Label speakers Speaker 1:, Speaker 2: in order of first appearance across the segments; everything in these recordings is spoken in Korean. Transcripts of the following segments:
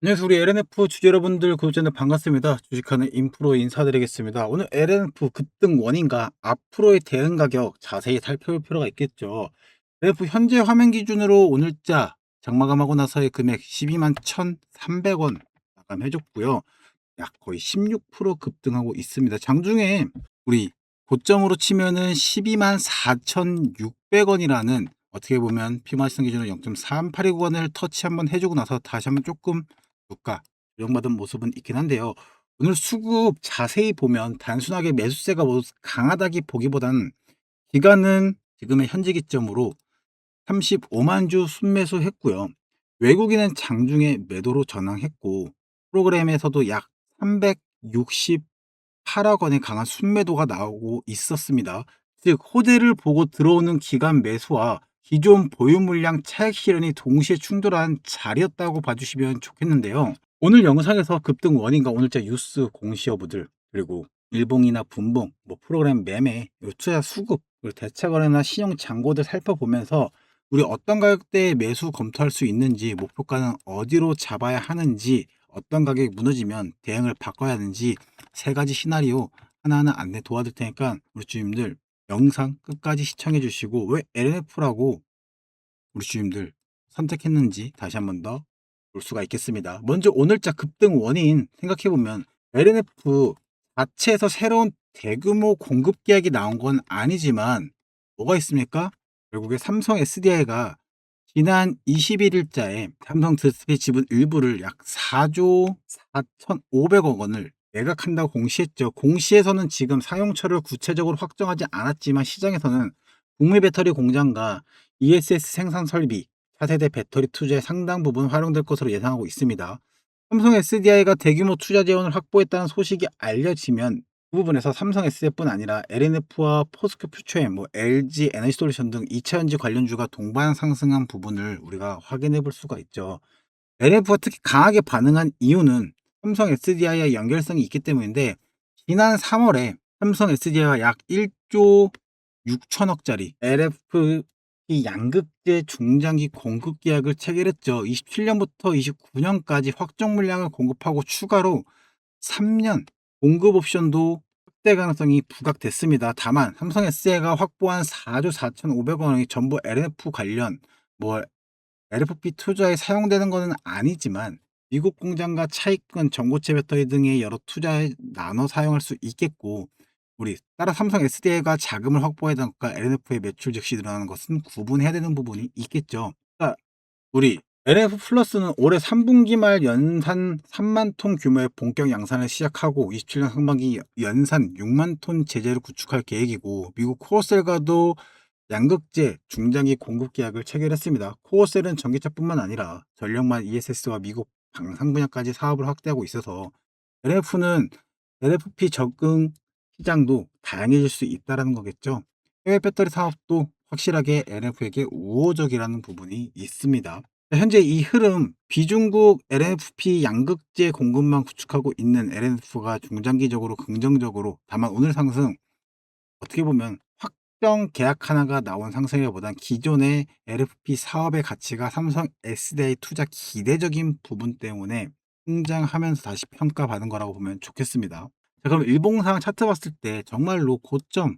Speaker 1: 안녕하세요. 우리 LNF 주주 여러분들, 구독자들 반갑습니다. 주식하는 인프로 인사드리겠습니다. 오늘 LNF 급등 원인과 앞으로의 대응 가격 자세히 살펴볼 필요가 있겠죠. LNF 현재 화면 기준으로 오늘자 장마감하고 나서의 금액 12만 1,300원 마감해줬고요. 약 거의 16% 급등하고 있습니다. 장중에 우리 고점으로 치면은 12만 4,600원이라는, 어떻게 보면 피마시선 기준으로 0.382 구간을 터치 한번 해주고 나서 다시 한번 조금 주가 조정받은 모습은 있긴 한데요. 오늘 수급 자세히 보면 단순하게 매수세가 모두 강하다기 보기보다는 기간은 지금의 현재 기점으로 35만 주 순매수했고요. 외국인은 장중에 매도로 전환했고, 프로그램에서도 약 368억 원의 강한 순매도가 나오고 있었습니다. 즉 호재를 보고 들어오는 기간 매수와 기존 보유 물량 차익 실현이 동시에 충돌한 자리였다고 봐주시면 좋겠는데요. 오늘 영상에서 급등 원인과 오늘자 뉴스 공시 여부들, 그리고 일봉이나 분봉, 프로그램 매매, 투자 수급, 그리고 대차 거래나 신용 잔고들 살펴보면서 우리 어떤 가격대에 매수 검토할 수 있는지, 목표가는 어디로 잡아야 하는지, 어떤 가격이 무너지면 대응을 바꿔야 하는지 세 가지 시나리오 하나하나 안내 도와드릴 테니까 우리 주님들 영상 끝까지 시청해 주시고, 왜 LNF라고 우리 주님들 선택했는지 다시 한번 더 볼 수가 있겠습니다. 먼저 오늘자 급등 원인 생각해보면, LNF 자체에서 새로운 대규모 공급 계약이 나온 건 아니지만 뭐가 있습니까? 결국에 삼성 SDI가 지난 21일자에 삼성 디스플레이 지분 일부를 약 4조 4,500억 원을 매각한다고 공시했죠. 공시에서는 지금 사용처를 구체적으로 확정하지 않았지만 시장에서는 북미 배터리 공장과 ESS 생산 설비, 차세대 배터리 투자에 상당 부분 활용될 것으로 예상하고 있습니다. 삼성 SDI가 대규모 투자 재원을 확보했다는 소식이 알려지면 그 부분에서 삼성 SDI뿐 아니라 LNF와 포스코 퓨처엠, LG 에너지솔루션 등 2차전지 관련주가 동반 상승한 부분을 우리가 확인해 볼 수가 있죠. LNF가 특히 강하게 반응한 이유는 삼성 SDI와 연결성이 있기 때문인데, 지난 3월에 삼성 SDI와 약 1조 6천억짜리 LFP 양극재 중장기 공급 계약을 체결했죠. 27년부터 29년까지 확정 물량을 공급하고 추가로 3년 공급 옵션도 확대 가능성이 부각됐습니다. 다만 삼성 SDI가 확보한 4조 4,500억 원이 전부 LNF 관련, 뭐 LFP 투자에 사용되는 것은 아니지만 미국 공장과 차익권, 전고체 배터리 등의 여러 투자에 나눠 사용할 수 있겠고, 우리 따라 삼성 SDI가 자금을 확보해야 되는 것과 LNF의 매출 즉시 늘어나는 것은 구분해야 되는 부분이 있겠죠. 자, 우리 LNF 플러스는 올해 3분기 말 연산 3만 톤 규모의 본격 양산을 시작하고 27년 상반기 연산 6만 톤 제재를 구축할 계획이고, 미국 코어셀과도 양극재 중장기 공급 계약을 체결했습니다. 코어셀은 전기차뿐만 아니라 전력만 ESS와 미국 방산 분야까지 사업을 확대하고 있어서 LF는 LFP 적응 시장도 다양해질 수 있다는 거겠죠. 해외 배터리 사업도 확실하게 LF에게 우호적이라는 부분이 있습니다. 현재 이 흐름, 비중국 LFP 양극재 공급만 구축하고 있는 LF가 중장기적으로 긍정적으로, 다만 오늘 상승 어떻게 보면 확정 계약 하나가 나온 상승이보다는 기존의 LFP 사업의 가치가 삼성 SDI 투자 기대적인 부분 때문에 성장하면서 다시 평가받은 거라고 보면 좋겠습니다. 자, 그럼 일봉상 차트 봤을 때 정말로 고점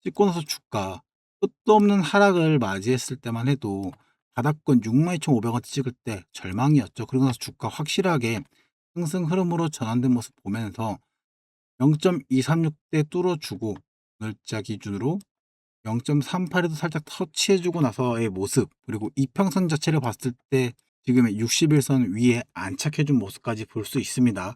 Speaker 1: 찍고 나서 주가 끝도 없는 하락을 맞이했을 때만 해도 바닥권 62,500원 찍을 때 절망이었죠. 그러고 나서 주가 확실하게 상승 흐름으로 전환된 모습 보면서 0.236대 뚫어주고 오늘자 기준으로 0.38에도 살짝 터치해주고 나서의 모습, 그리고 이평선 자체를 봤을 때 지금의 60일선 위에 안착해준 모습까지 볼 수 있습니다.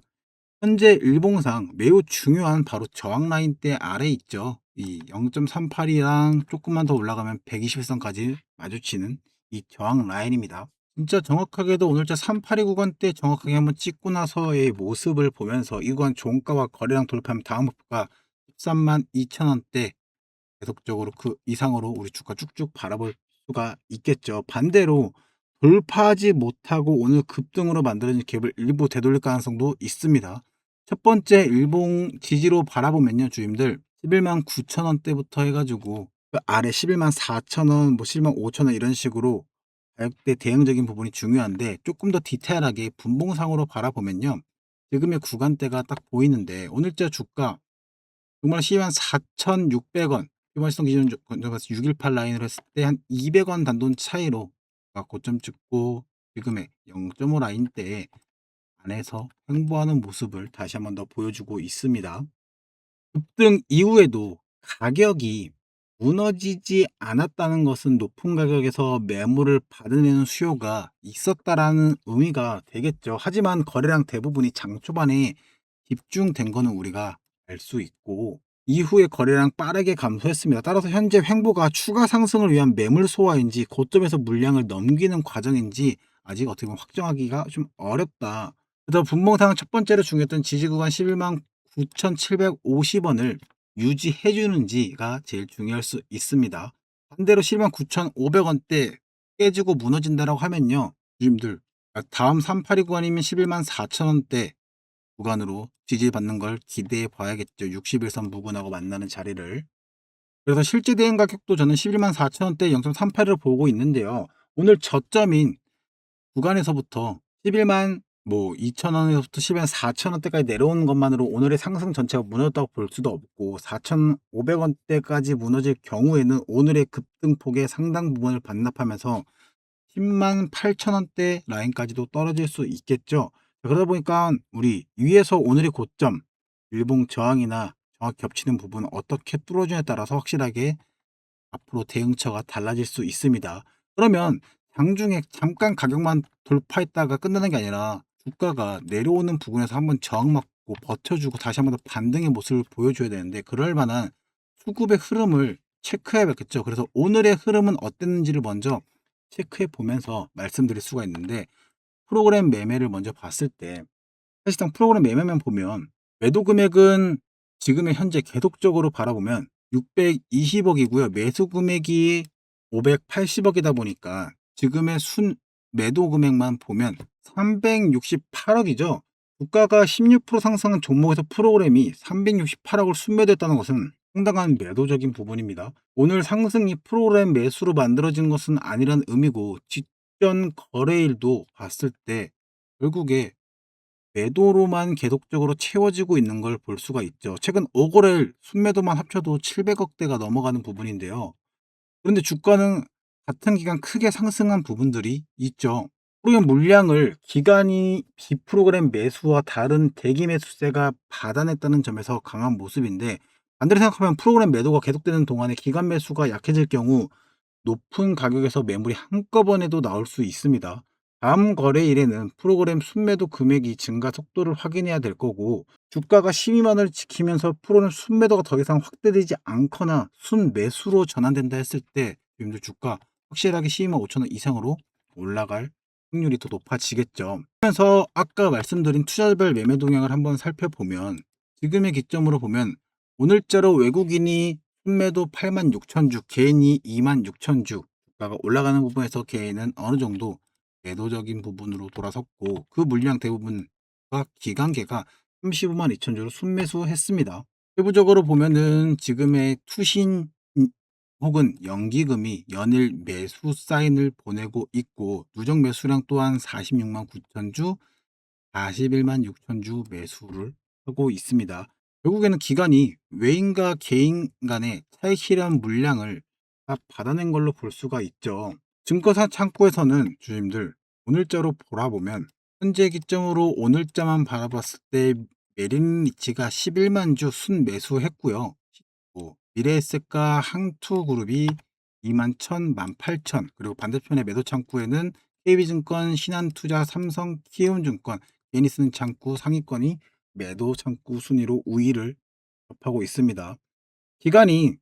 Speaker 1: 현재 일봉상 매우 중요한 바로 저항 라인대 아래 있죠. 이 0.38이랑 조금만 더 올라가면 120일선까지 마주치는 이 저항 라인입니다. 진짜 정확하게도 오늘자 382 구간대 정확하게 한번 찍고 나서의 모습을 보면서 이 구간 종가와 거래량 돌파하면 다음 목표가 13만 2천원대, 계속적으로 그 이상으로 우리 주가 쭉쭉 바라볼 수가 있겠죠. 반대로 돌파하지 못하고 오늘 급등으로 만들어진 갭을 일부 되돌릴 가능성도 있습니다. 첫 번째 일봉 지지로 바라보면요, 주임들 11만 9천 원대부터 해가지고 그 아래 11만 4천 원, 11만 5천 원 이런 식으로 가격대 대응적인 부분이 중요한데 조금 더 디테일하게 분봉상으로 바라보면요. 지금의 구간대가 딱 보이는데 오늘자 주가 정말 시황 4,600원 피보나치 기준 건져서 618 라인으로 했을 때 한 200원 단돈 차이로 고점 찍고 지금의 0.5 라인대 안에서 횡보하는 모습을 다시 한번 더 보여주고 있습니다. 급등 이후에도 가격이 무너지지 않았다는 것은 높은 가격에서 매물을 받아내는 수요가 있었다라는 의미가 되겠죠. 하지만 거래량 대부분이 장 초반에 집중된 거는 우리가 알 수 있고 이후에 거래량 빠르게 감소했습니다. 따라서 현재 횡보가 추가 상승을 위한 매물 소화인지 고점에서 물량을 넘기는 과정인지 아직 어떻게 보면 확정하기가 좀 어렵다. 그래서 분봉상 첫 번째로 중요했던 지지 구간 11만 9,750원을 유지해 주는지가 제일 중요할 수 있습니다. 반대로 11만 9,500원대 깨지고 무너진다라고 하면요. 주님들 다음 382 구간이면 11만 4천원대 구간으로 지지받는 걸 기대해 봐야겠죠. 60일선 부근하고 만나는 자리를. 그래서 실제 대응 가격도 저는 11만 4천원대 0.38을 보고 있는데요. 오늘 저점인 구간에서부터 11만 2천원에서부터 11만 4천원대까지 내려오는 것만으로 오늘의 상승 전체가 무너졌다고 볼 수도 없고 4,500원대까지 무너질 경우에는 오늘의 급등폭의 상당 부분을 반납하면서 10만 8천원대 라인까지도 떨어질 수 있겠죠. 그러다 보니까 우리 위에서 오늘의 고점 일봉 저항이나 정확히 겹치는 부분 어떻게 뚫어주냐에 따라서 확실하게 앞으로 대응처가 달라질 수 있습니다. 그러면 장중에 잠깐 가격만 돌파했다가 끝나는 게 아니라 주가가 내려오는 부분에서 한번 저항받고 버텨주고 다시 한번 더 반등의 모습을 보여줘야 되는데 그럴 만한 수급의 흐름을 체크해야겠죠. 그래서 오늘의 흐름은 어땠는지를 먼저 체크해 보면서 말씀드릴 수가 있는데 프로그램 매매를 먼저 봤을 때 사실상 프로그램 매매만 보면 매도 금액은 지금의 현재 계속적으로 바라보면 620억이고요. 매수 금액이 580억이다 보니까 지금의 순 매도 금액만 보면 368억이죠. 주가가 16% 상승한 종목에서 프로그램이 368억을 순매도했다는 것은 상당한 매도적인 부분입니다. 오늘 상승이 프로그램 매수로 만들어진 것은 아니란 의미고 직전 거래일도 봤을 때 결국에 매도로만 계속적으로 채워지고 있는 걸 볼 수가 있죠. 최근 5거래일 순매도만 합쳐도 700억대가 넘어가는 부분인데요. 그런데 주가는 같은 기간 크게 상승한 부분들이 있죠. 프로그램 물량을 기간이 비프로그램 매수와 다른 대기 매수세가 받아냈다는 점에서 강한 모습인데 반대로 생각하면 프로그램 매도가 계속되는 동안에 기간 매수가 약해질 경우 높은 가격에서 매물이 한꺼번에도 나올 수 있습니다. 다음 거래일에는 프로그램 순매도 금액이 증가 속도를 확인해야 될 거고 주가가 12만 원을 지키면서 프로그램 순매도가 더 이상 확대되지 않거나 순매수로 전환된다 했을 때 지금도 주가 확실하게 12만 5천 원 이상으로 올라갈 확률이 더 높아지겠죠. 그래서 아까 말씀드린 투자별 매매 동향을 한번 살펴보면 지금의 기점으로 보면 오늘자로 외국인이 순매도 8만 6천 주, 개인이 2만 6천 주, 주가가 올라가는 부분에서 개인은 어느 정도 매도적인 부분으로 돌아섰고 그 물량 대부분과 기관계가 35만 2천 주로 순매수했습니다. 세부적으로 보면은 지금의 투신 혹은 연기금이 연일 매수 사인을 보내고 있고 누적 매수량 또한 46만 9천 주, 41만 6천 주 매수를 하고 있습니다. 결국에는 기관이 외인과 개인 간의 차익 실현 물량을 다 받아낸 걸로 볼 수가 있죠. 증거사 창구에서는 주님들 오늘자로 돌아보면 현재 기점으로 오늘자만 바라봤을 때 메린리치가 11만 주 순매수했고요. 미래에셋과 항투그룹이 2만 1천, 18,000 그리고 반대편의 매도 창구에는 KB증권, 신한투자, 삼성, 키움증권 개인이 쓰는 창구 상위권이 매도 창구 순위로 우위를 접하고 있습니다. 기간이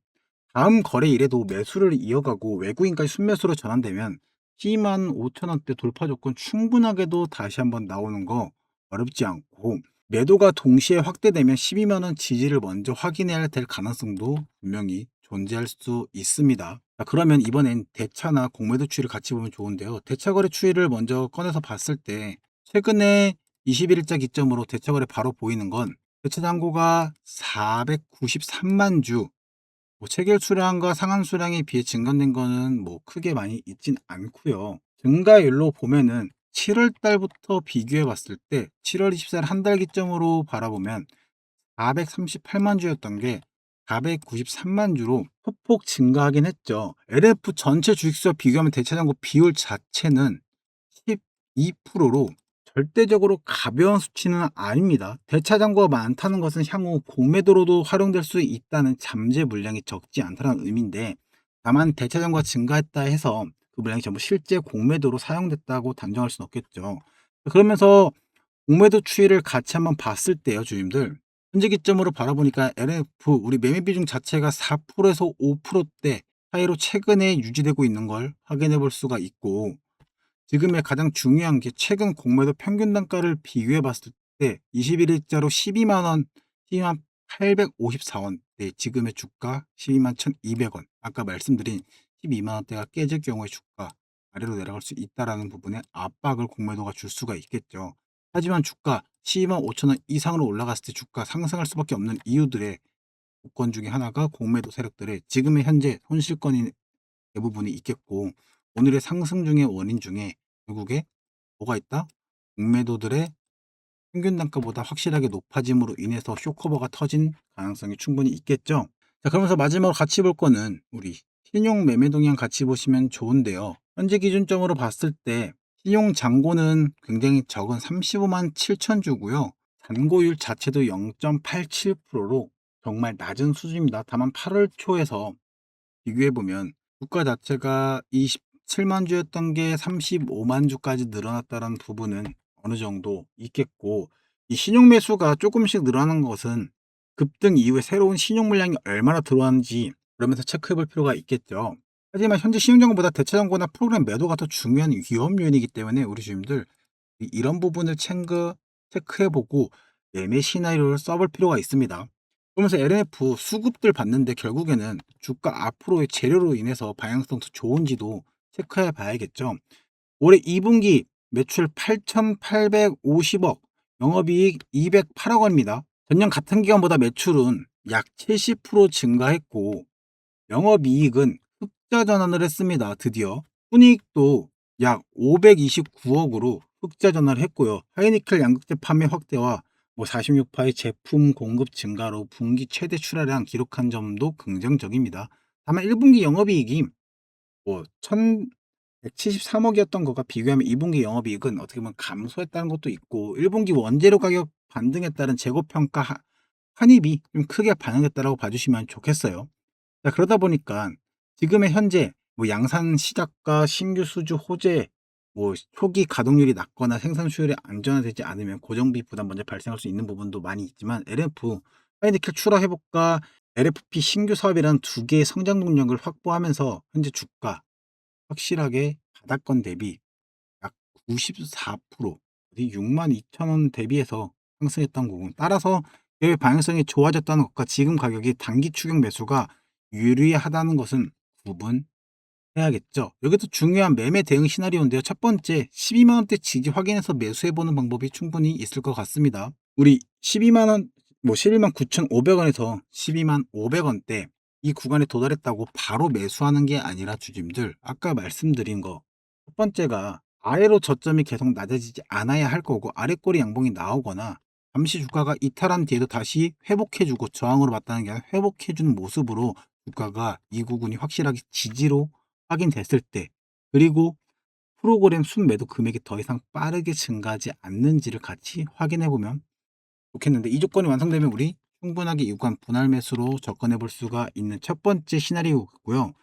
Speaker 1: 다음 거래일에도 매수를 이어가고 외국인까지 순매수로 전환되면 12만 5천 원대 돌파 조건 충분하게도 다시 한번 나오는 거 어렵지 않고 매도가 동시에 확대되면 12만 원 지지를 먼저 확인해야 될 가능성도 분명히 존재할 수 있습니다. 자, 그러면 이번엔 대차나 공매도 추이를 같이 보면 좋은데요. 대차 거래 추이를 먼저 꺼내서 봤을 때 최근에 21일자 기점으로 대차 거래 바로 보이는 건 대차 잔고가 493만 주 체결 수량과 상한 수량에 비해 증감된 거는 크게 많이 있진 않고요. 증가율로 보면은 7월 달부터 비교해 봤을 때 7월 24일 한 달 기점으로 바라보면 438만 주였던 게 493만 주로 소폭 증가하긴 했죠. LF 전체 주식수와 비교하면 대차장고 비율 자체는 12%로 절대적으로 가벼운 수치는 아닙니다. 대차장고가 많다는 것은 향후 공매도로도 활용될 수 있다는 잠재 물량이 적지 않다는 의미인데, 다만 대차장고가 증가했다 해서 그 물량이 전부 실제 공매도로 사용됐다고 단정할 수는 없겠죠. 그러면서 공매도 추이를 같이 한번 봤을 때요, 주임들. 현재 기점으로 바라보니까 LF 우리 매매 비중 자체가 4%에서 5%대 사이로 최근에 유지되고 있는 걸 확인해 볼 수가 있고, 지금의 가장 중요한 게 최근 공매도 평균 단가를 비교해 봤을 때 21일자로 12만 원, 12만 854원, 네, 지금의 주가 12만 1,200원. 아까 말씀드린 12만 원대가 깨질 경우에 주가 아래로 내려갈 수 있다라는 부분에 압박을 공매도가 줄 수가 있겠죠. 하지만 주가 12만 5천 원 이상으로 올라갔을 때 주가 상승할 수밖에 없는 이유들의 조건 중에 하나가 공매도 세력들의 지금의 현재 손실권이 대부분이 있겠고, 오늘의 상승 중의 원인 중에 결국에 뭐가 있다? 공매도들의 평균 단가보다 확실하게 높아짐으로 인해서 쇼커버가 터진 가능성이 충분히 있겠죠. 자, 그러면서 마지막으로 같이 볼 거는 우리 신용 매매 동향 같이 보시면 좋은데요. 현재 기준점으로 봤을 때 신용 잔고는 굉장히 적은 35만 7천 주고요. 잔고율 자체도 0.87%로 정말 낮은 수준입니다. 다만 8월 초에서 비교해 보면 주가 자체가 27만 주였던 게 35만 주까지 늘어났다는 부분은 어느 정도 있겠고, 이 신용 매수가 조금씩 늘어나는 것은 급등 이후에 새로운 신용 물량이 얼마나 들어왔는지 그러면서 체크해 볼 필요가 있겠죠. 하지만 현재 신용정보보다 대차정보나 프로그램 매도가 더 중요한 위험 요인이기 때문에 우리 주님들 이런 부분을 체크해 보고 매매 시나리오를 써볼 필요가 있습니다. 그러면서 LNF 수급들 봤는데 결국에는 주가 앞으로의 재료로 인해서 방향성 더 좋은지도 체크해 봐야겠죠. 올해 2분기 매출 8,850억, 영업이익 208억 원입니다. 전년 같은 기간보다 매출은 약 70% 증가했고, 영업이익은 흑자 전환을 했습니다. 드디어 순이익도 약 529억으로 흑자 전환을 했고요. 하이니켈 양극재 판매 확대와 46%의 제품 공급 증가로 분기 최대 출하량 기록한 점도 긍정적입니다. 다만 1분기 영업이익이 1,173억이었던 것과 비교하면 2분기 영업이익은 어떻게 보면 감소했다는 것도 있고, 1분기 원재료 가격 반등에 따른 재고평가 환입이 좀 크게 반영됐다고 봐주시면 좋겠어요. 자, 그러다 보니까 지금의 현재 양산 시작과 신규 수주 호재, 초기 가동률이 낮거나 생산 수율이 안정화되지 않으면 고정비 부담 먼저 발생할 수 있는 부분도 많이 있지만, LF 하이니켈 출하 회복과 LFP 신규 사업이라는 두 개의 성장 동력을 확보하면서 현재 주가 확실하게 바닥권 대비 약 94%, 6만 2천 원 대비해서 상승했던 부분, 따라서 의 방향성이 좋아졌다는 것과 지금 가격이 단기 추격 매수가 유리하다는 것은 구분해야겠죠. 여기서 중요한 매매 대응 시나리오인데요. 첫 번째, 12만 원대 지지 확인해서 매수해보는 방법이 충분히 있을 것 같습니다. 우리 12만 원, 11만 9,500원에서 12만 500원대 이 구간에 도달했다고 바로 매수하는 게 아니라 주님들, 아까 말씀드린 거 첫 번째가 아래로 저점이 계속 낮아지지 않아야 할 거고, 아래꼬리 양봉이 나오거나 잠시 주가가 이탈한 뒤에도 다시 회복해주고 저항으로 맞다는 게 아니라 회복해주는 모습으로 주가가 이 구간이 확실하게 지지로 확인됐을 때, 그리고 프로그램 순매도 금액이 더 이상 빠르게 증가하지 않는지를 같이 확인해 보면 좋겠는데, 이 조건이 완성되면 우리 충분하게 이 구간 분할 매수로 접근해 볼 수가 있는 첫 번째 시나리오고요.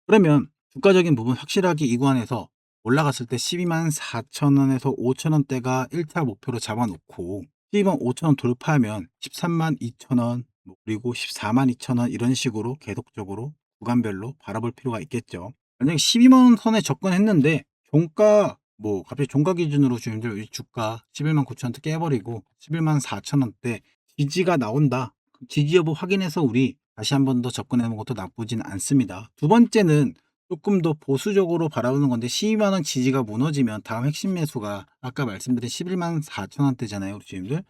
Speaker 1: 그러면 주가적인 부분 확실하게 이 구간에서 올라갔을 때 12만 4천 원에서 5천 원대가 1차 목표로 잡아놓고 12만 5천 원 돌파하면 13만 2천 원, 그리고 14만 2천 원 이런 식으로 계속적으로 구간별로 바라볼 필요가 있겠죠. 만약에 12만 원 선에 접근했는데 종가 갑자기 종가 기준으로 주님들 이 주가 11만 9천 원대 깨버리고 11만 4천 원대 지지가 나온다. 지지 여부 확인해서 우리 다시 한 번 더 접근해 보는 것도 나쁘진 않습니다. 두 번째는 조금 더 보수적으로 바라보는 건데, 12만 원 지지가 무너지면 다음 핵심 매수가 아까 말씀드린 11만 4천 원대잖아요. 우리 주님들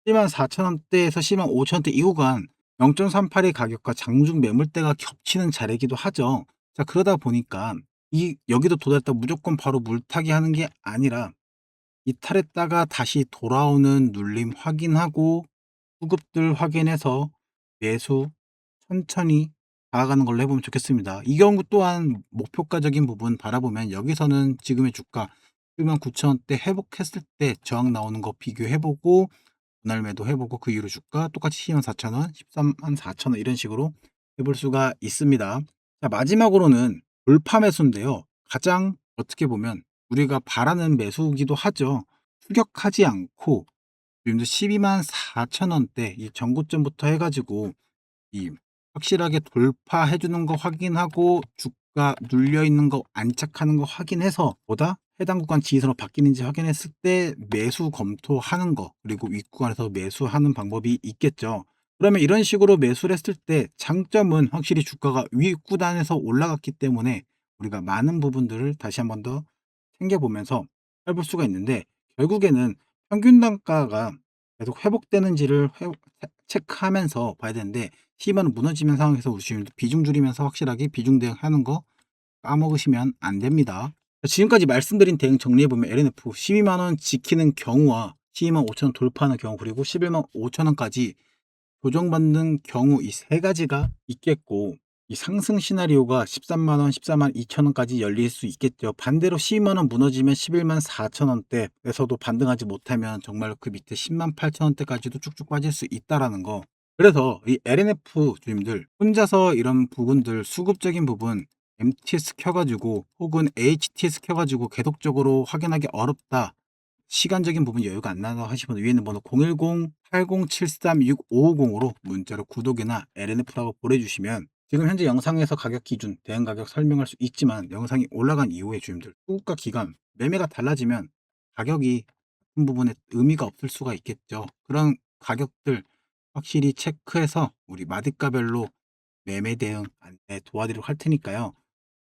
Speaker 1: 11만 4천 원대에서 12만 5천 원대 이 구간 0.38의 가격과 장중 매물대가 겹치는 자리이기도 하죠. 자, 그러다 보니까 이 여기도 도달했다 무조건 바로 물타기 하는 게 아니라 이탈했다가 다시 돌아오는 눌림 확인하고 수급들 확인해서 매수 천천히 다가가는 걸로 해 보면 좋겠습니다. 이 경우 또한 목표가적인 부분 바라보면 여기서는 지금의 주가 190,000 원대 회복했을 때 저항 나오는 거 비교해 보고 분할 매도해 보고 그 이후로 주가 똑같이 124,000 원, 134,000 원 이런 식으로 해볼 수가 있습니다. 자, 마지막으로는 돌파 매수인데요. 가장 어떻게 보면 우리가 바라는 매수이기도 하죠. 추격하지 않고 지금도 124,000 원대 이 전고점부터 해 가지고 이 확실하게 돌파해 주는 거 확인하고 주가 눌려 있는 거 안착하는 거 확인해서 보다 해당 구간 지지선으로 바뀌는지 확인했을 때 매수 검토하는 거, 그리고 윗구간에서 매수하는 방법이 있겠죠. 그러면 이런 식으로 매수를 했을 때 장점은 확실히 주가가 윗구단에서 올라갔기 때문에 우리가 많은 부분들을 다시 한번 더 챙겨보면서 해볼 수가 있는데, 결국에는 평균 단가가 계속 회복되는지를 체크하면서 봐야 되는데, 시바는 무너지는 상황에서 우리 지금 비중 줄이면서 확실하게 비중 대응하는 거 까먹으시면 안 됩니다. 지금까지 말씀드린 대응 정리해보면 LNF 12만원 지키는 경우와 12만 5천원 돌파하는 경우, 그리고 11만 5천원까지 조정받는 경우, 이 세 가지가 있겠고, 이 상승 시나리오가 13만원, 14만 2천원까지 열릴 수 있겠죠. 반대로 12만원 무너지면 11만 4천원대에서도 반등하지 못하면 정말 그 밑에 10만 8천원대까지도 쭉쭉 빠질 수 있다라는 거. 그래서 이 LNF 주님들 혼자서 이런 부분들 수급적인 부분 MTS 켜가지고 혹은 HTS 켜가지고 계속적으로 확인하기 어렵다, 시간적인 부분 여유가 안 나서 하시면 위에 있는 번호 010-8073-6550으로 문자로 구독이나 LNF라고 보내주시면 지금 현재 영상에서 가격 기준, 대응 가격 설명할 수 있지만 영상이 올라간 이후에 주님들 수급과 기간, 매매가 달라지면 가격이 같은 부분에 의미가 없을 수가 있겠죠. 그런 가격들 확실히 체크해서 우리 마디가별로 매매 대응 안내 도와드리도록 할 테니까요.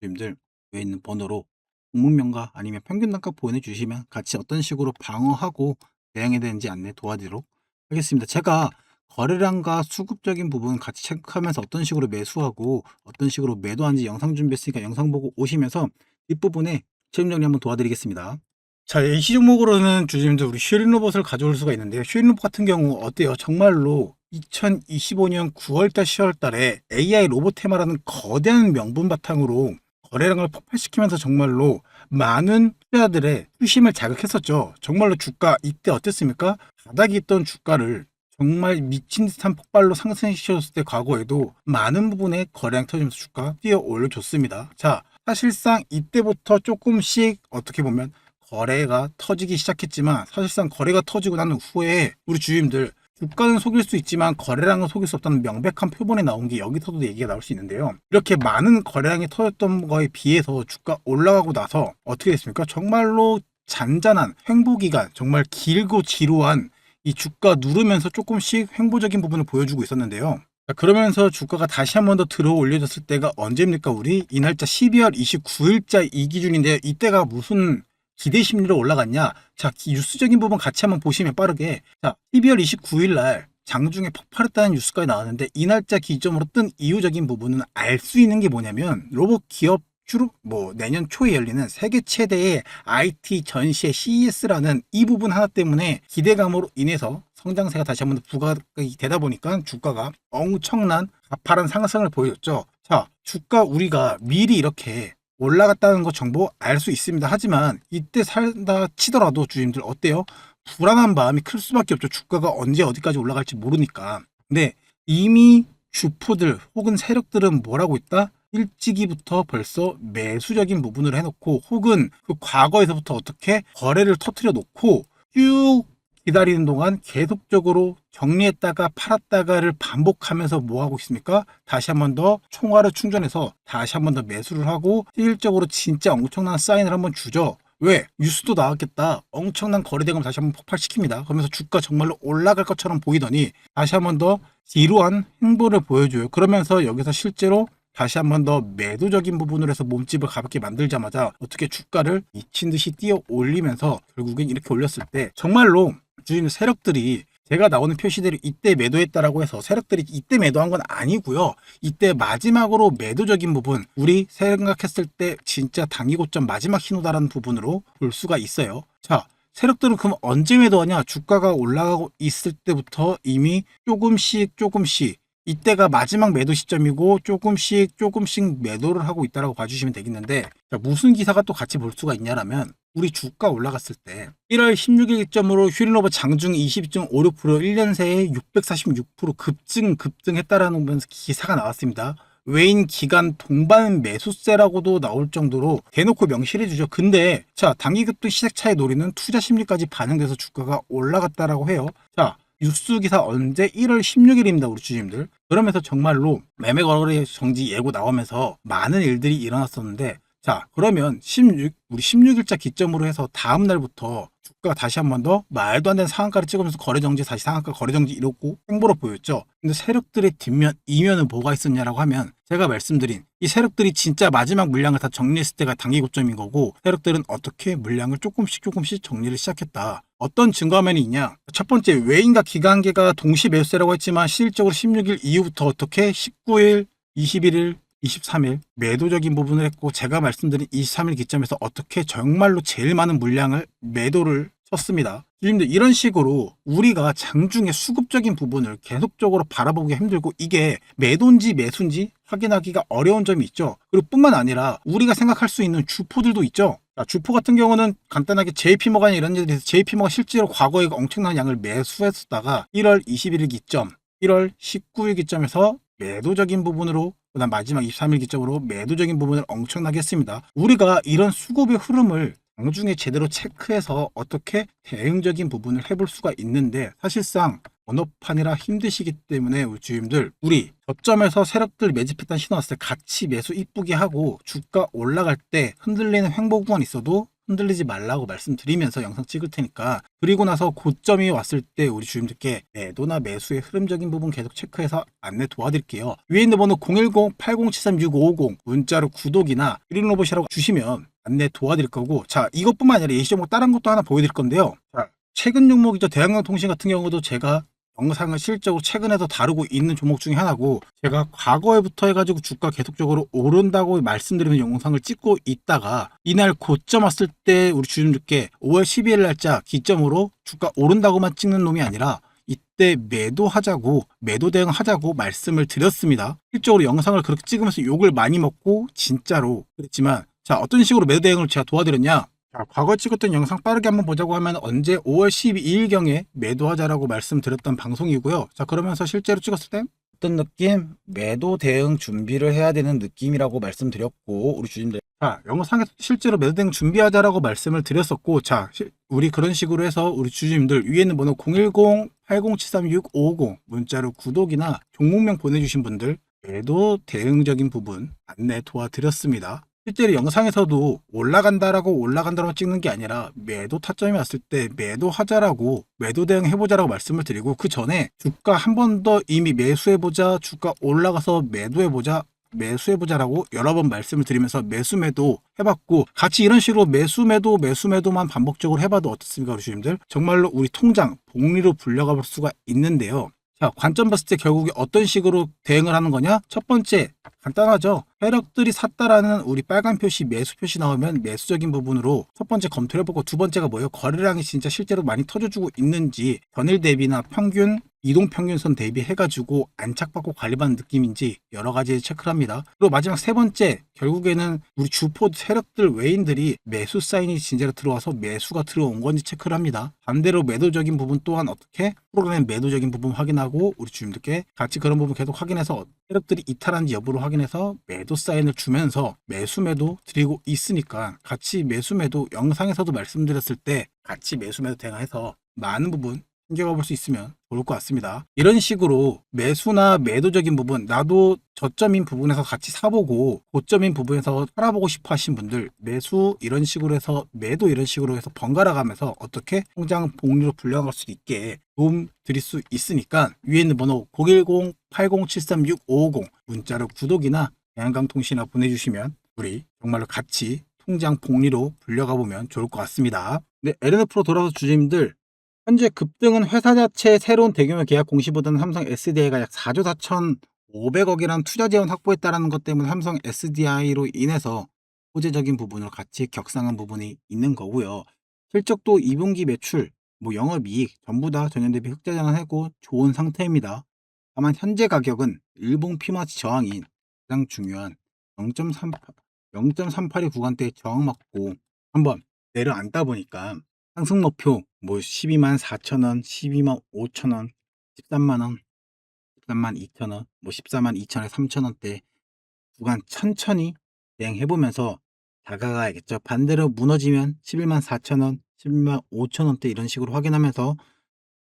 Speaker 1: 주님들 위에 있는 번호로 공문명과 아니면 평균 단가 보내주시면 같이 어떤 식으로 방어하고 대응해야 되는지 안내 도와드리도록 하겠습니다. 제가 거래량과 수급적인 부분 같이 체크하면서 어떤 식으로 매수하고 어떤 식으로 매도하는지 영상 준비했으니까 영상 보고 오시면서 뒷부분에 체험 정리 한번 도와드리겠습니다. 자, AC 종목으로는 주주님들 우리 쉐린 로봇을 가져올 수가 있는데요. 쉐린 로봇 같은 경우 어때요? 정말로 2025년 9월달 10월달에 AI 로봇 테마라는 거대한 명분 바탕으로 거래량을 폭발시키면서 정말로 많은 투자자들의 수심을 자극했었죠. 정말로 주가 이때 어땠습니까? 바닥에 있던 주가를 정말 미친 듯한 폭발로 상승시켰을 때 과거에도 많은 부분에 거래량 터지면서 주가 뛰어 올려줬습니다. 자, 사실상 이때부터 조금씩 어떻게 보면 거래가 터지기 시작했지만, 사실상 거래가 터지고 난 후에 우리 주주님들 주가는 속일 수 있지만 거래량은 속일 수 없다는 명백한 표본에 나온 게 여기서도 얘기가 나올 수 있는데요. 이렇게 많은 거래량이 터졌던 거에 비해서 주가 올라가고 나서 어떻게 됐습니까? 정말로 잔잔한 횡보기간, 정말 길고 지루한 이 주가 누르면서 조금씩 횡보적인 부분을 보여주고 있었는데요. 자, 그러면서 주가가 다시 한 번 더 들어 올려졌을 때가 언제입니까? 우리 이 날짜 12월 29일자 이 기준인데요. 이때가 무슨 기대 심리로 올라갔냐? 자, 뉴스적인 부분 같이 한번 보시면 빠르게, 자, 12월 29일 날 장중에 폭발했다는 뉴스까지 나왔는데 이 날짜 기점으로 뜬 이유적인 부분은 알 수 있는 게 뭐냐면, 로봇 기업 주로 내년 초에 열리는 세계 최대의 IT 전시회 CES라는 이 부분 하나 때문에 기대감으로 인해서 성장세가 다시 한번 부각이 되다 보니까 주가가 엄청난 가파른 상승을 보여줬죠. 자, 주가 우리가 미리 이렇게 올라갔다는 거 정보 알 수 있습니다. 하지만 이때 살다 치더라도 주님들 어때요? 불안한 마음이 클 수밖에 없죠. 주가가 언제 어디까지 올라갈지 모르니까. 근데 이미 주포들 혹은 세력들은 뭐라고 있다? 일찍이부터 벌써 매수적인 부분을 해놓고, 혹은 그 과거에서부터 어떻게 거래를 터트려 놓고 쭉 기다리는 동안 계속적으로 정리했다가 팔았다가를 반복하면서 뭐 하고 있습니까? 다시 한 번 더 총알을 충전해서 다시 한 번 더 매수를 하고 실질적으로 진짜 엄청난 사인을 한번 주죠. 왜? 뉴스도 나왔겠다. 엄청난 거래대금 다시 한번 폭발시킵니다. 그러면서 주가 정말로 올라갈 것처럼 보이더니 다시 한 번 더 지루한 행보를 보여줘요. 그러면서 여기서 실제로 다시 한 번 더 매도적인 부분을 해서 몸집을 가볍게 만들자마자 어떻게 주가를 미친 듯이 뛰어 올리면서 결국엔 이렇게 올렸을 때 정말로 주인 세력들이 제가 나오는 표시대로 이때 매도했다라고 해서 세력들이 이때 매도한 건 아니고요. 이때 마지막으로 매도적인 부분, 우리 생각했을 때 진짜 단기 고점 마지막 신호다라는 부분으로 볼 수가 있어요. 자, 세력들은 그럼 언제 매도하냐? 주가가 올라가고 있을 때부터 이미 조금씩 이때가 마지막 매도 시점이고 조금씩 매도를 하고 있다라고 봐주시면 되겠는데, 자, 무슨 기사가 또 같이 볼 수가 있냐라면 우리 주가 올라갔을 때 1월 16일 기점으로 휴일로버 장중 22.56% 1년 새에 646% 급등했다라는 면서 기사가 나왔습니다. 외인 기간 동반 매수세라고도 나올 정도로 대놓고 명시를 해주죠. 근데 자, 단기 급등 시작차의 노리는 투자 심리까지 반영돼서 주가가 올라갔다라고 해요. 자, 뉴스 기사 언제? 1월 16일입니다, 우리 주주님들. 그러면서 정말로 매매 거래 정지 예고 나오면서 많은 일들이 일어났었는데, 자, 그러면 우리 16일자 기점으로 해서 다음 날부터 주가가 다시 한 번 더 말도 안 되는 상한가를 찍으면서 거래 정지, 다시 상한가 거래 정지 이렇고 횡보로 보였죠. 근데 세력들의 뒷면, 이면은 뭐가 있었냐라고 하면 제가 말씀드린 이 세력들이 진짜 마지막 물량을 다 정리했을 때가 단기 고점인 거고, 세력들은 어떻게 물량을 조금씩 정리를 시작했다. 어떤 증거면이 있냐? 첫 번째, 외인과 기관계가 동시 매수세라고 했지만 실질적으로 16일 이후부터 어떻게 19일, 21일, 23일 매도적인 부분을 했고, 제가 말씀드린 23일 기점에서 어떻게 정말로 제일 많은 물량을 매도를 쳤습니다. 주님들, 이런 식으로 우리가 장중에 수급적인 부분을 계속적으로 바라보기 힘들고 이게 매도인지 매수인지 확인하기가 어려운 점이 있죠. 그리고 뿐만 아니라 우리가 생각할 수 있는 주포들도 있죠. 자, 주포 같은 경우는 간단하게 JP모간 이런 일에 대해서 JP모가 실제로 과거에 엄청난 양을 매수했었다가 1월 21일 기점, 1월 19일 기점에서 매도적인 부분으로, 그다음 마지막 23일 기점으로 매도적인 부분을 엄청나게 했습니다. 우리가 이런 수급의 흐름을 장중에 제대로 체크해서 어떻게 대응적인 부분을 해볼 수가 있는데, 사실상 번호판이라 힘드시기 때문에 우리 주임들, 우리 저점에서 세력들 매집했다는 신호 왔을 때 같이 매수 이쁘게 하고 주가 올라갈 때 흔들리는 횡보 구간 있어도 흔들리지 말라고 말씀드리면서 영상 찍을 테니까, 그리고 나서 고점이 왔을 때 우리 주임들께 매도나 매수의 흐름적인 부분 계속 체크해서 안내 도와드릴게요. 위에 있는 번호 010-8073-6550 문자로 구독이나 그린로봇이라고 주시면 안내 도와드릴 거고, 자, 이것뿐만 아니라 예시종목 다른 것도 하나 보여드릴 건데요. 자, 최근 종목이죠. 대한강통신 같은 경우도 제가 영상을 실적으로 최근에도 다루고 있는 종목 중에 하나고, 제가 과거에부터 해가지고 주가 계속적으로 오른다고 말씀드리는 영상을 찍고 있다가 이날 고점 왔을 때 우리 주주님들께 5월 12일 날짜 기점으로 주가 오른다고만 찍는 놈이 아니라 이때 매도하자고, 매도 대응하자고 말씀을 드렸습니다. 실적으로 영상을 그렇게 찍으면서 욕을 많이 먹고 진짜로 그랬지만, 자, 어떤 식으로 매도 대응을 제가 도와드렸냐? 자, 과거 찍었던 영상 빠르게 한번 보자고 하면 언제 5월 12일경에 매도하자라고 말씀드렸던 방송이고요. 자, 그러면서 실제로 찍었을 때 어떤 느낌? 매도 대응 준비를 해야 되는 느낌이라고 말씀드렸고, 우리 주님들, 자, 영상에서 실제로 매도 대응 준비하자라고 말씀을 드렸었고, 자, 우리 그런 식으로 해서 우리 주주님들 위에 있는 번호 010-8073-6550 문자로 구독이나 종목명 보내주신 분들 매도 대응적인 부분 안내 도와드렸습니다. 실제로 영상에서도 올라간다라고 찍는 게 아니라 매도 타점이 왔을 때 매도하자라고, 매도 대응 해보자라고 말씀을 드리고, 그 전에 주가 한 번 더 이미 매수해보자, 주가 올라가서 매수해보자라고 여러 번 말씀을 드리면서 매수 매도 해봤고, 같이 이런 식으로 매수 매도만 반복적으로 해봐도 어떻습니까, 우리 주님들? 정말로 우리 통장 복리로 불려가 볼 수가 있는데요. 자, 관점 봤을 때 결국에 어떤 식으로 대응을 하는 거냐? 첫 번째, 간단하죠. 세력들이 샀다라는 우리 빨간 표시, 매수 표시 나오면 매수적인 부분으로 첫 번째 검토를 해보고, 두 번째가 뭐예요? 거래량이 진짜 실제로 많이 터져주고 있는지, 전일 대비나 평균, 이동평균선 대비해가지고 안착받고 관리받는 느낌인지 여러 가지 체크를 합니다. 그리고 마지막 세 번째, 결국에는 우리 주포 세력들 외인들이 매수 사인이 진짜로 들어와서 매수가 들어온 건지 체크를 합니다. 반대로 매도적인 부분 또한 어떻게 프로그램 매도적인 부분 확인하고, 우리 주님들께 같이 그런 부분 계속 확인해서 세력들이 이탈한지 여부를 확인해서 매도 사인을 주면서 매수 매도 드리고 있으니까, 같이 매수 매도 영상에서도 말씀드렸을 때 같이 매수 매도 대응해서 많은 부분 챙겨가 볼 수 있으면 좋을 것 같습니다. 이런 식으로 매수나 매도적인 부분, 나도 저점인 부분에서 같이 사보고 고점인 부분에서 팔아보고 싶어 하신 분들, 매수 이런 식으로 해서 매도 이런 식으로 해서 번갈아 가면서 어떻게 통장 복리로 불려갈 수 있게 도움 드릴 수 있으니까, 위에 있는 번호 010-8073-6550 문자로 구독이나 대한강통신이나 보내주시면 우리 정말로 같이 통장 복리로 불려가 보면 좋을 것 같습니다. 네, 에르네 프로 돌아서 주주님들, 현재 급등은 회사 자체의 새로운 대규모 계약 공시보다는 삼성 SDI가 약 4조 4,500억이라는 투자 재원 확보했다는 것 때문에 삼성 SDI로 인해서 호재적인 부분으로 같이 격상한 부분이 있는 거고요. 실적도 2분기 매출, 영업이익 전부 다 전년 대비 흑자 전환하고 좋은 상태입니다. 다만 현재 가격은 일봉 피마치 저항인 가장 중요한 0.38의 구간대에 저항 맞고 한번 내려앉다 보니까 상승 목표 12만 4천 원, 12만 5천 원, 13만 원, 13만 2천 원, 14만 2천 원, 3천 원대 구간 천천히 대응해 보면서 다가가야겠죠. 반대로 무너지면 11만 4천 원, 11만 5천 원대 이런 식으로 확인하면서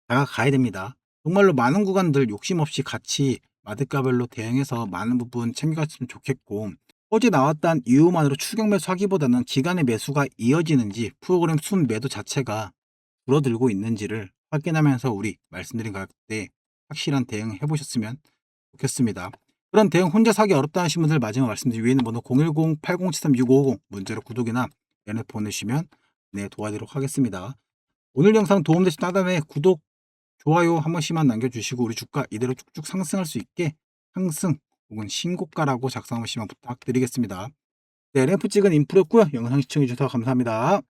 Speaker 1: 다가가야 됩니다. 정말로 많은 구간들 욕심 없이 같이 마드가별로 대응해서 많은 부분 챙겨갔으면 좋겠고, 어제 나왔던 이유만으로 추격 매수하기보다는 기간의 매수가 이어지는지 프로그램 순 매도 자체가 줄어들고 있는지를 확인하면서 우리 말씀드린 가격대에 확실한 대응 해보셨으면 좋겠습니다. 그런 대응 혼자 사기 어렵다 하신 분들 마지막 말씀드린 위에 있는 번호 010-8073-6550 문자로 구독이나 연락 보내주시면 도와드리도록 하겠습니다. 오늘 영상 도움되신 다음에 구독, 좋아요 한 번씩만 남겨주시고 우리 주가 이대로 쭉쭉 상승할 수 있게 상승 혹은 신고가라고 작성 한 번씩만 부탁드리겠습니다. 네, 램프 찍은 인프로였고요. 영상 시청해주셔서 감사합니다.